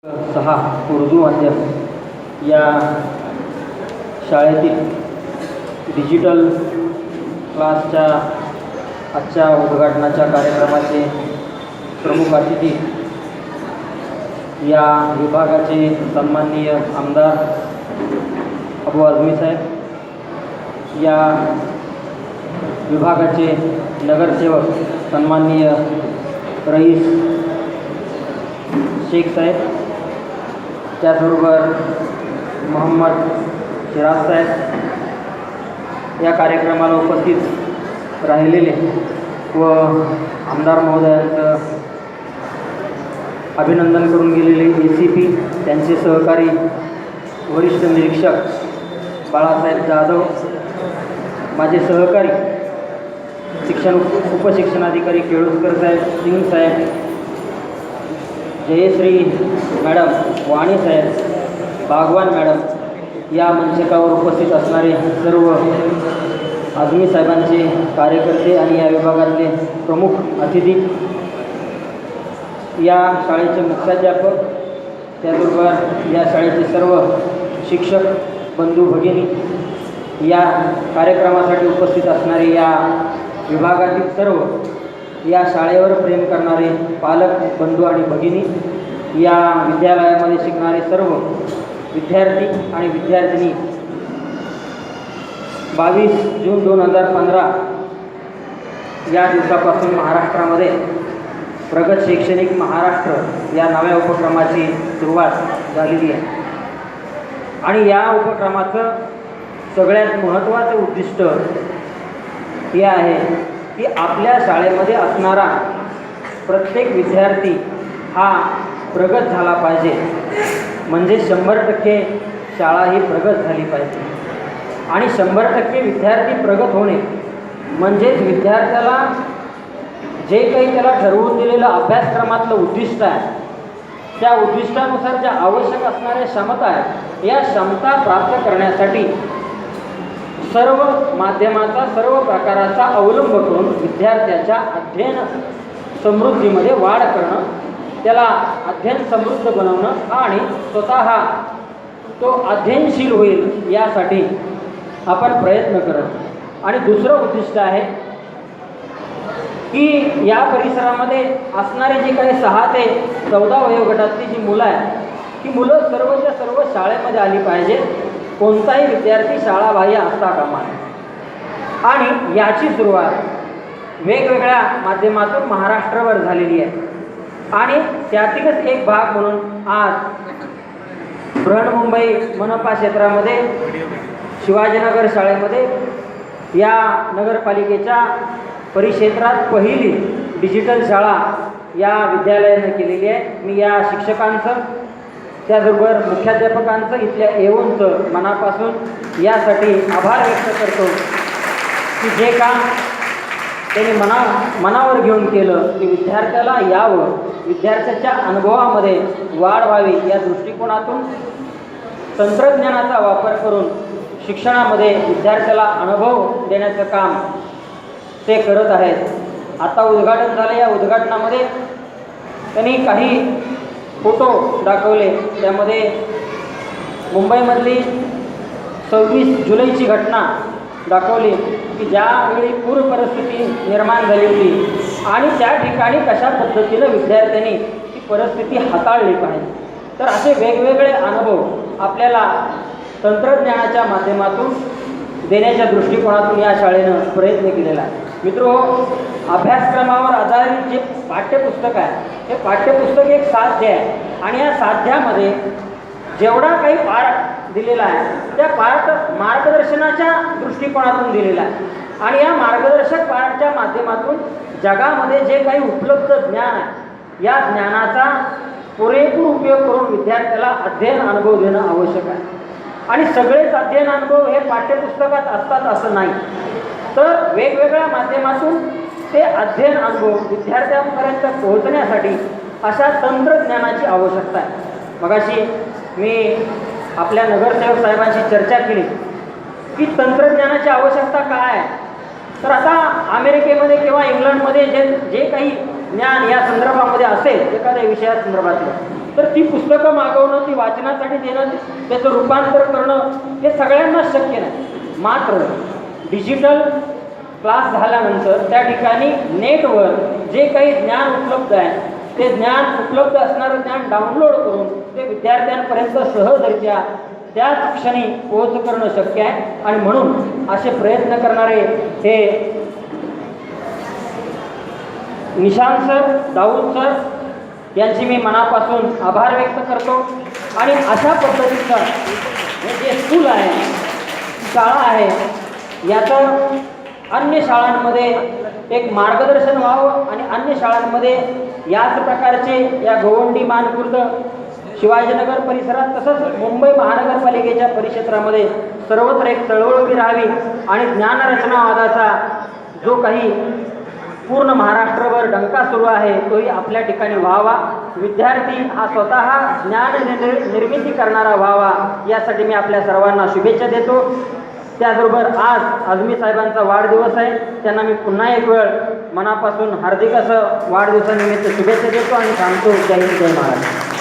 6 उर्दू माध्यम या शाळेतील डिजिटल क्लासच्या आजच्या उद्घाटनाच्या कार्यक्रमाचे प्रमुख अतिथी या विभागाचे सन्माननीय आमदार अबू आझमी साहेब, या विभागाचे नगरसेवक सन्माननीय रईस शेख साहेब, त्याचबरोबर मोहम्मद शिराज साहेब, या कार्यक्रमाला उपस्थित राहिलेले व आमदार महोदयांचं अभिनंदन करून गेलेले ACP, त्यांचे सहकारी वरिष्ठ निरीक्षक बाळासाहेब जाधव, माझे सहकारी उपशिक्षणाधिकारी केळुसकर साहेब, सिंग साहेब, जयश्री मॅडम, वाणी साहेब, बागवान मॅडम, या मंचकावर उपस्थित असणारे सर्व आझमी साहेबांचे कार्यकर्ते आणि या विभागातले प्रमुख अतिथी, या शाळेचे मुख्याध्यापक, त्याचबरोबर या शाळेचे सर्व शिक्षक बंधू भगिनी, या कार्यक्रमासाठी उपस्थित असणारे या विभागातील सर्व, या शाळेवर प्रेम करणारे पालक बंधू आणि भगिनी, या विद्यालयामध्ये शिकणारे सर्व विद्यार्थी आणि विद्यार्थिनी, 22 जून 2015 या दिवसापासून महाराष्ट्रामध्ये प्रगत शैक्षणिक महाराष्ट्र या नव्या उपक्रमाची सुरुवात झालेली आहे. आणि या उपक्रमाचं सगळ्यात महत्त्वाचं उद्दिष्ट हे आहे की आपल्या शाळेमध्ये असणारा प्रत्येक विद्यार्थी हा प्रगत झाला पाहिजे, म्हणजे 100% शाळा ही प्रगत झाली पाहिजे. आणि 100% विद्यार्थी प्रगत होणे म्हणजेच विद्यार्थ्याला जे काही त्याला ठरवून दिलेलं अभ्यासक्रमातलं उद्दिष्ट आहे, त्या उद्दिष्टानुसार ज्या आवश्यक असणाऱ्या क्षमता आहेत, या क्षमता प्राप्त करण्यासाठी सर्व माध्यमाचा, सर्व प्रकाराचा अवलंब करून विद्यार्थ्याच्या अध्ययन समृद्धीमध्ये वाढ करणं, त्याला अध्ययन समृद्ध बनवणं आणि स्वतः तो अध्ययनशील होईल यासाठी आपण प्रयत्न करत. आणि दुसरं उद्दिष्ट आहे की या परिसरामध्ये असणारे जे काही 6 ते 14 वयोगटातली जी मुलं आहेत, ही मुलं सर्वच्या सर्व शाळेमध्ये आली पाहिजे, कोणताही विद्यार्थी शाळाबाह्य असता कामा नये. आणि याची सुरुवात वेगवेगळ्या माध्यमातून महाराष्ट्रभर झालेली आहे. आणि त्यातीलच एक भाग म्हणून आज बृहन्मुंबई मनपा क्षेत्रामध्ये शिवाजीनगर शाळेमध्ये या नगरपालिकेच्या परिक्षेत्रात पहिली डिजिटल शाळा या विद्यालयाने केलेली आहे. मी या शिक्षकांचं, त्याचबरोबर मुख्याध्यापकांचं, इथल्या एओंचं मनापासून यासाठी आभार व्यक्त करतो की जे काम त्यांनी मनावर घेऊन केलं ते विद्यार्थ्याला यावं, विद्यार्थ्याच्या अनुभवामध्ये वाढ व्हावी, या दृष्टिकोनातून तंत्रज्ञानाचा वापर करून शिक्षणामध्ये विद्यार्थ्याला अनुभव देण्याचं काम ते करत आहेत. आता उद्घाटन झालं, या उद्घाटनामध्ये त्यांनी काही फोटो दाखवले. त्यामध्ये मुंबईमधली 26 जुलैची घटना दाखवली की ज्यावेळी पूर परिस्थिती निर्माण झाली होती आणि त्या ठिकाणी कशा पद्धतीनं विद्यार्थ्यांनी ती परिस्थिती हाताळली पाहिजे. तर असे वेगवेगळे अनुभव आपल्याला तंत्रज्ञानाच्या माध्यमातून देण्याच्या दृष्टिकोनातून या शाळेनं प्रयत्न केलेला आहे. मित्रो, अभ्यासक्रमावर आधारित जे पाठ्यपुस्तक आहे, हे पाठ्यपुस्तक एक साध्य आहे आणि या साध्यामध्ये जेवढा काही पाठ दिलेला आहे त्या पाठ मार्गदर्शनाच्या दृष्टिकोनातून दिलेला आहे. आणि या मार्गदर्शक पाठाच्या माध्यमातून जगामध्ये जे काही उपलब्ध ज्ञान आहे, या ज्ञानाचा पुरेपूर उपयोग करून विद्यार्थ्याला अध्ययन अनुभव देणं आवश्यक आहे. आणि सगळेच अध्ययन अनुभव हे पाठ्यपुस्तकात असतात असं नाही, तर वेगवेगळ्या माध्यमातून ते अध्ययन अनुभव विद्यार्थ्यांपर्यंत पोहोचण्यासाठी अशा तंत्रज्ञानाची आवश्यकता आहे. मगाशी मी आपल्या नगरसेवक साहेबांशी चर्चा केली की तंत्रज्ञानाची आवश्यकता काय आहे. तर आता अमेरिकेमध्ये किंवा इंग्लंडमध्ये जे काही ज्ञान या संदर्भामध्ये असेल, एखाद्या विषयासंदर्भातलं, तर ती पुस्तकं मागवणं, ती वाचनासाठी देणं, त्याचं रूपांतर करणं हे सगळ्यांनाच शक्य नाही. मात्र डिजिटल क्लास झाल्यानंतर त्या ठिकाणी नेटवर जे काही ज्ञान उपलब्ध आहे ते ज्ञान उपलब्ध असणारं ज्ञान डाउनलोड करून ते विद्यार्थ्यांपर्यंत सहजरित्या त्याच क्षणी पोहोच करणं शक्य आहे. आणि म्हणून असे प्रयत्न करणारे हे निशांत सर, दाऊद सर यांची मी मनापासून आभार व्यक्त करतो. आणि अशा पद्धतीचं जे स्कूल आहे, शाळा आहे, याचं अन्य शाळांमध्ये एक मार्गदर्शन व्हावं आणि अन्य शाळांमध्ये याच प्रकारचे या गोवंडी, मानखुर्द, शिवाजीनगर परिसरात तसंच मुंबई महानगरपालिकेच्या परिक्षेत्रामध्ये सर्वत्र एक चळवळ उभी राहावी आणि ज्ञानरचनावादाचा जो काही पूर्ण महाराष्ट्रभर डंका सुरू आहे तोही आपल्या ठिकाणी व्हावा. विद्यार्थी हा स्वतः ज्ञान निर्मिती करणारा व्हावा, यासाठी मी आपल्या सर्वांना शुभेच्छा देतो. त्याचबरोबर आज आझमी साहेबांचा वाढदिवस आहे, त्यांना मी पुन्हा एक वेळ मनापासून हार्दिक असं वाढदिवसानिमित्त शुभेच्छा देतो आणि सांगतो जय हिंद, जय महाराष्ट्र.